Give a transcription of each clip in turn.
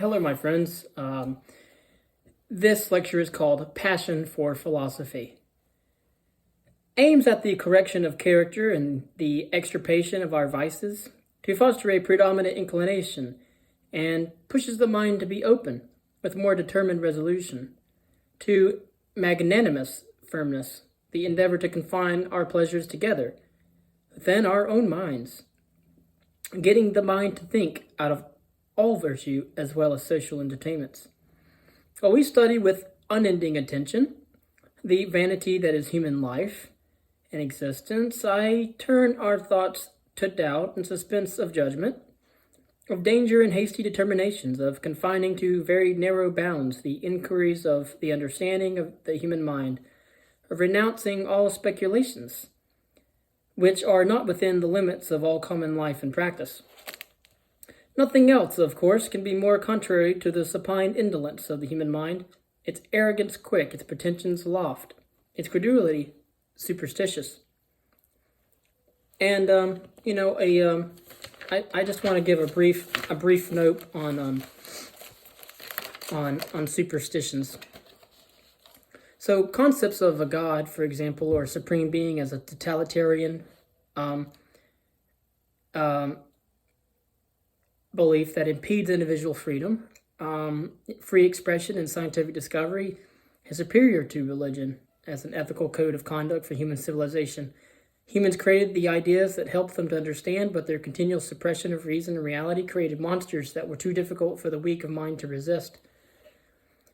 Hello, my friends. This lecture is called Passion for Philosophy. Aims at the correction of character and the extirpation of our vices, to foster a predominant inclination, and pushes the mind to be open, with more determined resolution, to magnanimous firmness, the endeavor to confine our pleasures together, within our own minds, getting the mind to think out of all virtue as well as social entertainments. While we study with unending attention the vanity that is human life and existence, I turn our thoughts to doubt and suspense of judgment, of danger and hasty determinations, of confining to very narrow bounds the inquiries of the understanding of the human mind, of renouncing all speculations which are not within the limits of all common life and practice. Nothing else, of course, can be more contrary to the supine indolence of the human mind, its arrogance quick, its pretensions loft, its credulity superstitious. And I just want to give a brief note on superstitions. So concepts of a god, for example, or a supreme being as a totalitarian belief that impedes individual freedom, free expression, and scientific discovery is superior to religion as an ethical code of conduct for human civilization. Humans created the ideas that helped them to understand, but their continual suppression of reason and reality created monsters that were too difficult for the weak of mind to resist.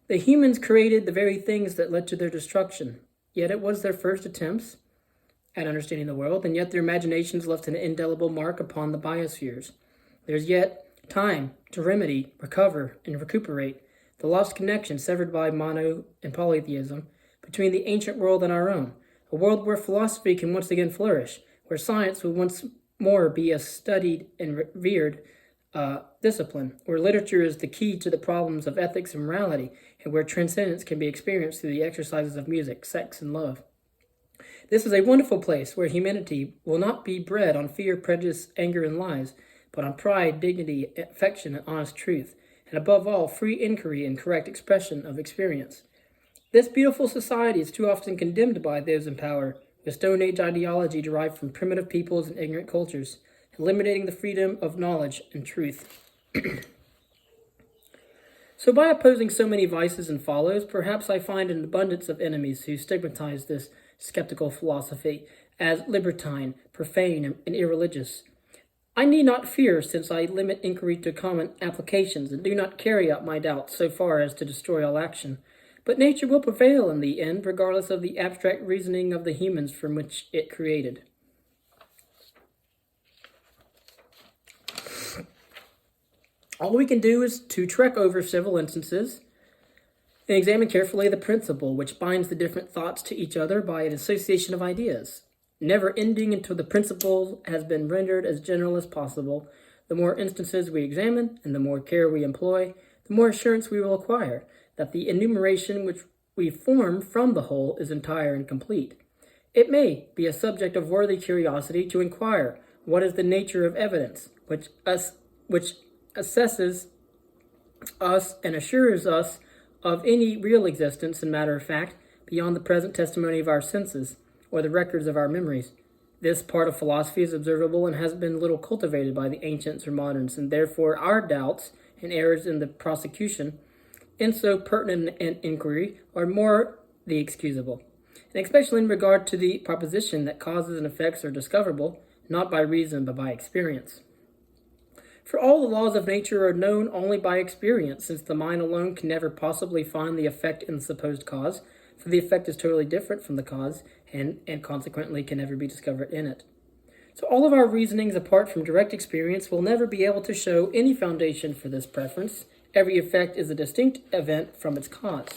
The humans created the very things that led to their destruction, yet it was their first attempts at understanding the world, and yet their imaginations left an indelible mark upon the biospheres. There's yet time to remedy, recover, and recuperate the lost connection severed by mono and polytheism between the ancient world and our own, a world where philosophy can once again flourish, where science will once more be a studied and revered discipline, where literature is the key to the problems of ethics and morality, and where transcendence can be experienced through the exercises of music, sex, and love. This is a wonderful place where humanity will not be bred on fear, prejudice, anger, and lies, but on pride, dignity, affection, and honest truth, and above all, free inquiry and correct expression of experience. This beautiful society is too often condemned by those in power, with Stone Age ideology derived from primitive peoples and ignorant cultures, eliminating the freedom of knowledge and truth. So by opposing so many vices and follows, perhaps I find an abundance of enemies who stigmatize this skeptical philosophy as libertine, profane, and irreligious. I need not fear, since I limit inquiry to common applications and do not carry out my doubts so far as to destroy all action. But nature will prevail in the end, regardless of the abstract reasoning of the humans from which it created. All we can do is to trek over several instances and examine carefully the principle which binds the different thoughts to each other by an association of ideas, never ending until the principle has been rendered as general as possible. The more instances we examine and the more care we employ, the more assurance we will acquire that the enumeration which we form from the whole is entire and complete. It may be a subject of worthy curiosity to inquire what is the nature of evidence which assesses us and assures us of any real existence in matter of fact beyond the present testimony of our senses or the records of our memories. This part of philosophy is observable and has been little cultivated by the ancients or moderns, and therefore our doubts and errors in the prosecution in so pertinent an inquiry are more the excusable, and especially in regard to the proposition that causes and effects are discoverable not by reason but by experience. For all the laws of nature are known only by experience, since the mind alone can never possibly find the effect in the supposed cause, for the effect is totally different from the cause, and consequently can never be discovered in it. So all of our reasonings apart from direct experience will never be able to show any foundation for this preference. Every effect is a distinct event from its cause.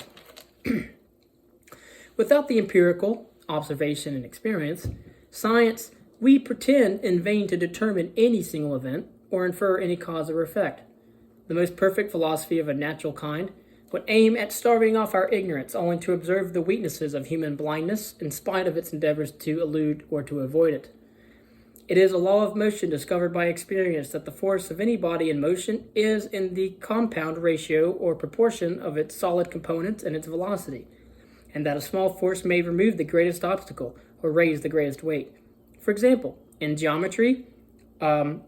Without the empirical observation and experience, science, we pretend in vain to determine any single event or infer any cause or effect. The most perfect philosophy of a natural kind would aim at starving off our ignorance only to observe the weaknesses of human blindness in spite of its endeavors to elude or to avoid it. It is a law of motion discovered by experience that the force of any body in motion is in the compound ratio or proportion of its solid components and its velocity, and that a small force may remove the greatest obstacle or raise the greatest weight. For example, in geometry, we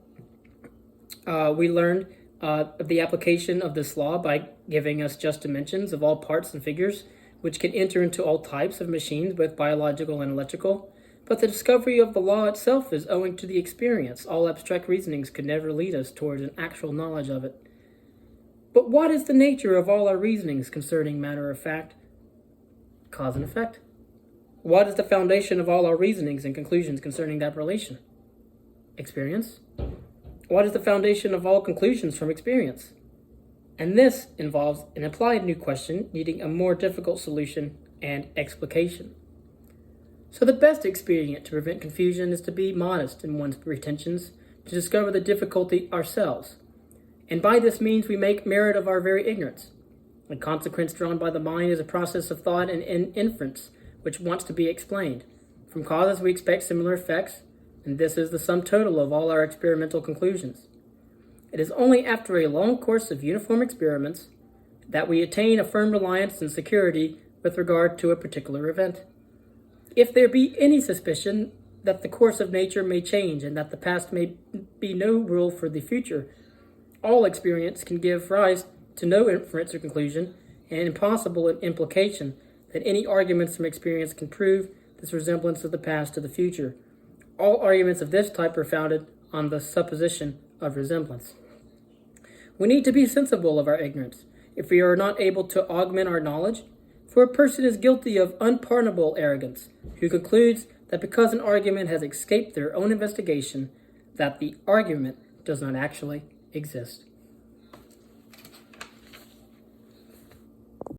learned the application of this law by giving us just dimensions of all parts and figures, which can enter into all types of machines, both biological and electrical. But the discovery of the law itself is owing to the experience. All abstract reasonings could never lead us towards an actual knowledge of it. But what is the nature of all our reasonings concerning matter of fact, cause and effect? What is the foundation of all our reasonings and conclusions concerning that relation? Experience. What is the foundation of all conclusions from experience? And this involves an applied new question needing a more difficult solution and explication. So the best expedient to prevent confusion is to be modest in one's pretensions, to discover the difficulty ourselves. And by this means we make merit of our very ignorance. The consequence drawn by the mind is a process of thought and inference, which wants to be explained. From causes we expect similar effects, and this is the sum total of all our experimental conclusions. It is only after a long course of uniform experiments that we attain a firm reliance and security with regard to a particular event. If there be any suspicion that the course of nature may change and that the past may be no rule for the future, all experience can give rise to no inference or conclusion, and impossible implication that any arguments from experience can prove this resemblance of the past to the future. All arguments of this type are founded on the supposition of resemblance. We need to be sensible of our ignorance, if we are not able to augment our knowledge, for a person is guilty of unpardonable arrogance, who concludes that because an argument has escaped their own investigation, that the argument does not actually exist.